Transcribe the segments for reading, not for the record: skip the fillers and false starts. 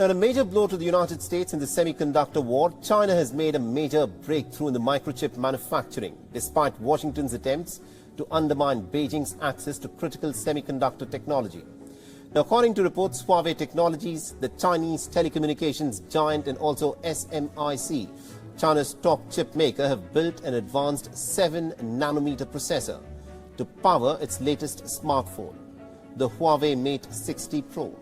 Now, in a major blow to the United States in the semiconductor war, China has made a major breakthrough in the microchip manufacturing, despite Washington's attempts to undermine Beijing's access to critical semiconductor technology. Now, according to reports, Huawei Technologies, the Chinese telecommunications giant, and also SMIC, China's top chip maker, have built an advanced 7-nanometer processor to power its latest smartphone, the Huawei Mate 60 Pro.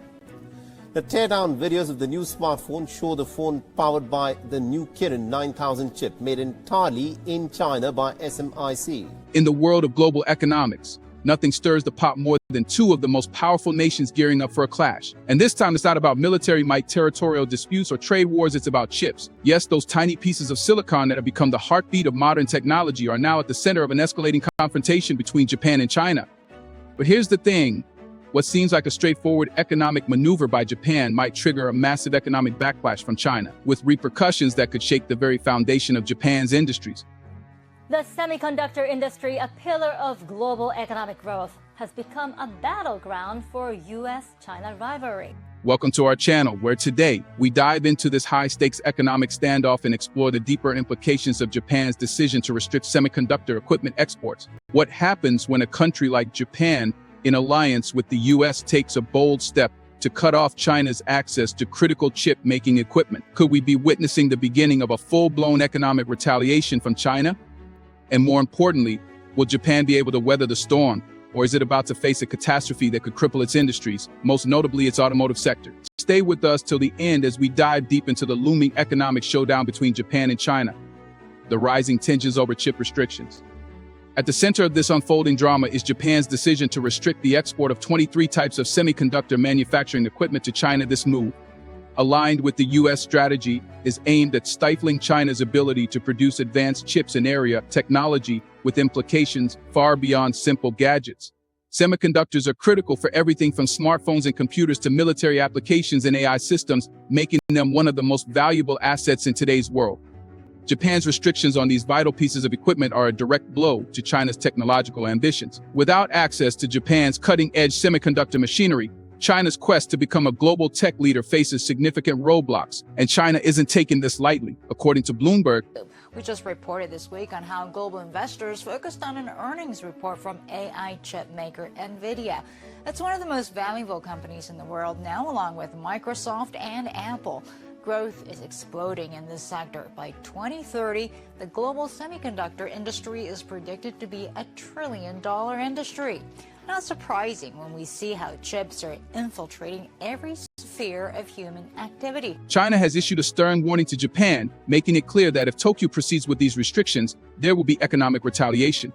The teardown videos of the new smartphone show the phone powered by the new Kirin 9000 chip made entirely in China by SMIC. In the world of global economics, nothing stirs the pot more than two of the most powerful nations gearing up for a clash. And this time it's not about military might, territorial disputes, or trade wars, it's about chips. Yes, those tiny pieces of silicon that have become the heartbeat of modern technology are now at the center of an escalating confrontation between Japan and China. But here's the thing. What seems like a straightforward economic maneuver by Japan might trigger a massive economic backlash from China, with repercussions that could shake the very foundation of Japan's industries. The semiconductor industry, a pillar of global economic growth, has become a battleground for U.S.-China rivalry. Welcome to our channel, where today we dive into this high-stakes economic standoff and explore the deeper implications of Japan's decision to restrict semiconductor equipment exports. What happens when a country like Japan, in alliance with the U.S., takes a bold step to cut off China's access to critical chip-making equipment? Could we be witnessing the beginning of a full-blown economic retaliation from China? And more importantly, will Japan be able to weather the storm, or is it about to face a catastrophe that could cripple its industries, most notably its automotive sector? Stay with us till the end as we dive deep into the looming economic showdown between Japan and China, the rising tensions over chip restrictions. At the center of this unfolding drama is Japan's decision to restrict the export of 23 types of semiconductor manufacturing equipment to China. This move, aligned with the U.S. strategy, is aimed at stifling China's ability to produce advanced chips and area technology with implications far beyond simple gadgets. Semiconductors are critical for everything from smartphones and computers to military applications and AI systems, making them one of the most valuable assets in today's world. Japan's restrictions on these vital pieces of equipment are a direct blow to China's technological ambitions. Without access to Japan's cutting-edge semiconductor machinery, China's quest to become a global tech leader faces significant roadblocks, and China isn't taking this lightly, according to Bloomberg. We just reported this week on how global investors focused on an earnings report from AI chip maker NVIDIA. It's one of the most valuable companies in the world now, along with Microsoft and Apple. Growth is exploding in this sector. By 2030, the global semiconductor industry is predicted to be a $1 trillion industry. Not surprising when we see how chips are infiltrating every sphere of human activity. China has issued a stern warning to Japan, making it clear that if Tokyo proceeds with these restrictions, there will be economic retaliation.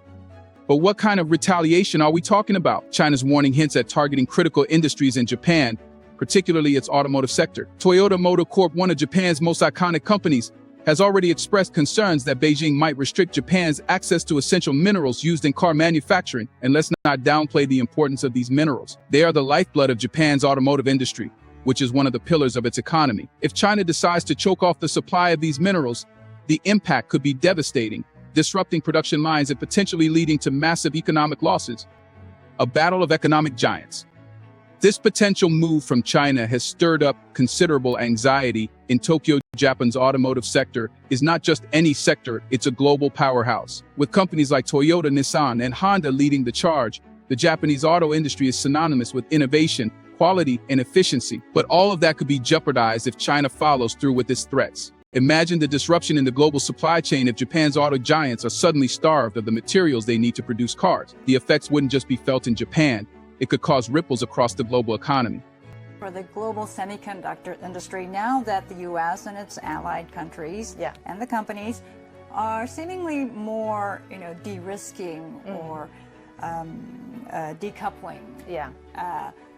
But what kind of retaliation are we talking about? China's warning hints at targeting critical industries in Japan, particularly its automotive sector. Toyota Motor Corp, one of Japan's most iconic companies, has already expressed concerns that Beijing might restrict Japan's access to essential minerals used in car manufacturing. And let's not downplay the importance of these minerals. They are the lifeblood of Japan's automotive industry, which is one of the pillars of its economy. If China decides to choke off the supply of these minerals, the impact could be devastating, disrupting production lines and potentially leading to massive economic losses. A battle of economic giants. This potential move from China has stirred up considerable anxiety in Tokyo. Japan's automotive sector is not just any sector, it's a global powerhouse. With companies like Toyota, Nissan, and Honda leading the charge, the Japanese auto industry is synonymous with innovation, quality, and efficiency. But all of that could be jeopardized if China follows through with its threats. Imagine the disruption in the global supply chain if Japan's auto giants are suddenly starved of the materials they need to produce cars. The effects wouldn't just be felt in Japan. It could cause ripples across the global economy. For the global semiconductor industry, now that the U.S. and its allied countries and the companies are seemingly more, de-risking or decoupling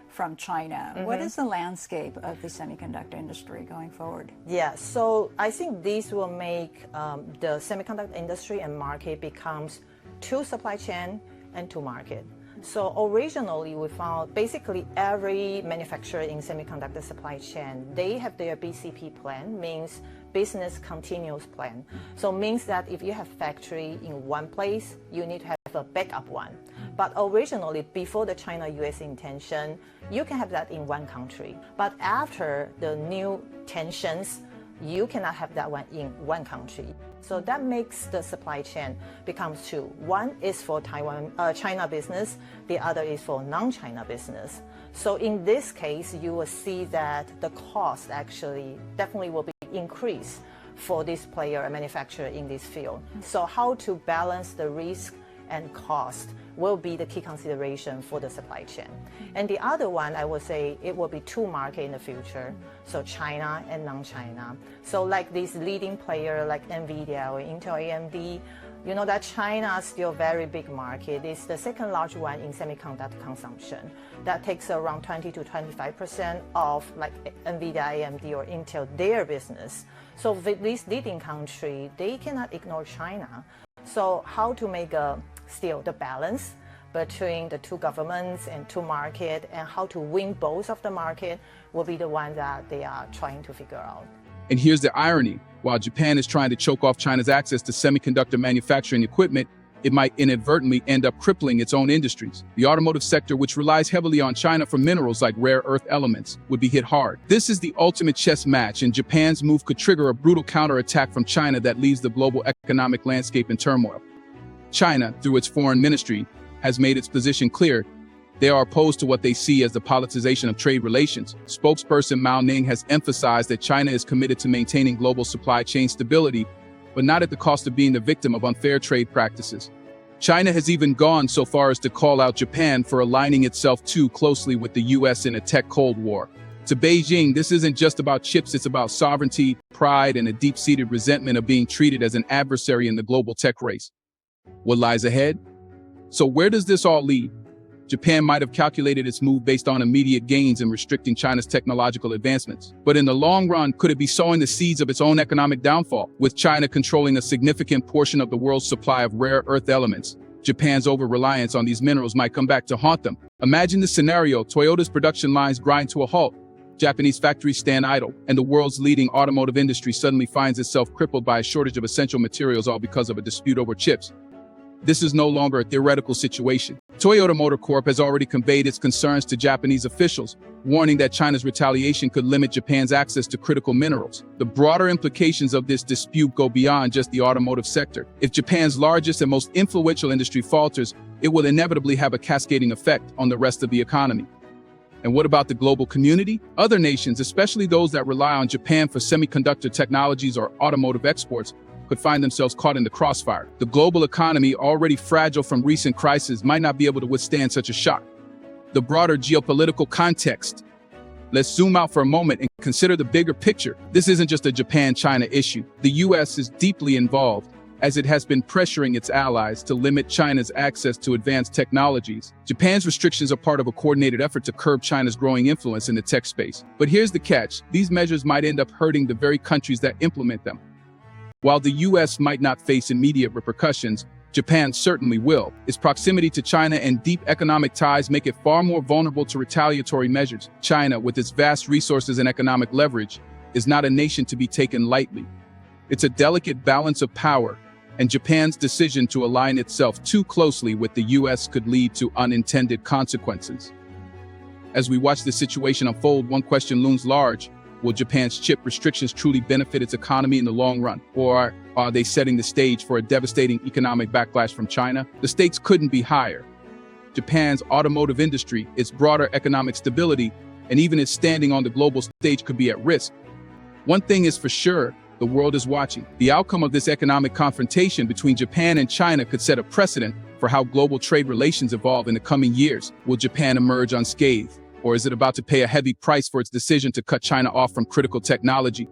from China, what is the landscape of the semiconductor industry going forward? Yeah, so I think this will make the semiconductor industry and market becomes two supply chain and two market. So originally we found basically every manufacturer in semiconductor supply chain, they have their BCP plan, means business continuous plan. So means that if you have factory in one place, you need to have a backup one. But originally, before the China-US intention, you can have that in one country. But after the new tensions, you cannot have that one in one country. So that makes the supply chain becomes two. One is for China business, the other is for non-China business. So in this case, you will see that the cost actually definitely will be increased for this player and manufacturer in this field. So how to balance the risk and cost will be the key consideration for the supply chain. And the other one, I would say, it will be two markets in the future, so China and non-China. So like these leading players like NVIDIA or Intel, AMD, you know that China is still a very big market. It's the second largest one in semiconductor consumption. That takes around 20 to 25% of like NVIDIA, AMD, or Intel, their business. So with this leading country, they cannot ignore China. So how to make still the balance between the two governments and two markets, and how to win both of the market will be the one that they are trying to figure out. And here's the irony. While Japan is trying to choke off China's access to semiconductor manufacturing equipment, it might inadvertently end up crippling its own industries. The automotive sector, which relies heavily on China for minerals like rare earth elements, would be hit hard. This is the ultimate chess match, and Japan's move could trigger a brutal counterattack from China that leaves the global economic landscape in turmoil. China, through its foreign ministry, has made its position clear. They are opposed to what they see as the politicization of trade relations. Spokesperson Mao Ning has emphasized that China is committed to maintaining global supply chain stability, but not at the cost of being the victim of unfair trade practices. China has even gone so far as to call out Japan for aligning itself too closely with the US in a tech Cold War. To Beijing, this isn't just about chips, it's about sovereignty, pride, and a deep-seated resentment of being treated as an adversary in the global tech race. What lies ahead? So where does this all lead? Japan might have calculated its move based on immediate gains in restricting China's technological advancements. But in the long run, could it be sowing the seeds of its own economic downfall? With China controlling a significant portion of the world's supply of rare earth elements, Japan's over-reliance on these minerals might come back to haunt them. Imagine the scenario: Toyota's production lines grind to a halt, Japanese factories stand idle, and the world's leading automotive industry suddenly finds itself crippled by a shortage of essential materials, all because of a dispute over chips. This is no longer a theoretical situation. Toyota Motor Corp has already conveyed its concerns to Japanese officials, warning that China's retaliation could limit Japan's access to critical minerals. The broader implications of this dispute go beyond just the automotive sector. If Japan's largest and most influential industry falters, it will inevitably have a cascading effect on the rest of the economy. And what about the global community? Other nations, especially those that rely on Japan for semiconductor technologies or automotive exports, could find themselves caught in the crossfire. The global economy, already fragile from recent crises, might not be able to withstand such a shock. The broader geopolitical context. Let's zoom out for a moment and consider the bigger picture. This isn't just a Japan-China issue. The US is deeply involved, as it has been pressuring its allies to limit China's access to advanced technologies. Japan's restrictions are part of a coordinated effort to curb China's growing influence in the tech space. But here's the catch: these measures might end up hurting the very countries that implement them. While the US might not face immediate repercussions, Japan certainly will. Its proximity to China and deep economic ties make it far more vulnerable to retaliatory measures. China, with its vast resources and economic leverage, is not a nation to be taken lightly. It's a delicate balance of power, and Japan's decision to align itself too closely with the US could lead to unintended consequences. As we watch this situation unfold, one question looms large: will Japan's chip restrictions truly benefit its economy in the long run? Or are they setting the stage for a devastating economic backlash from China? The stakes couldn't be higher. Japan's automotive industry, its broader economic stability, and even its standing on the global stage could be at risk. One thing is for sure: the world is watching. The outcome of this economic confrontation between Japan and China could set a precedent for how global trade relations evolve in the coming years. Will Japan emerge unscathed? Or is it about to pay a heavy price for its decision to cut China off from critical technology?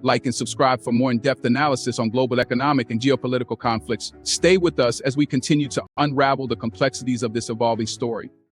Like and subscribe for more in-depth analysis on global economic and geopolitical conflicts. Stay with us as we continue to unravel the complexities of this evolving story.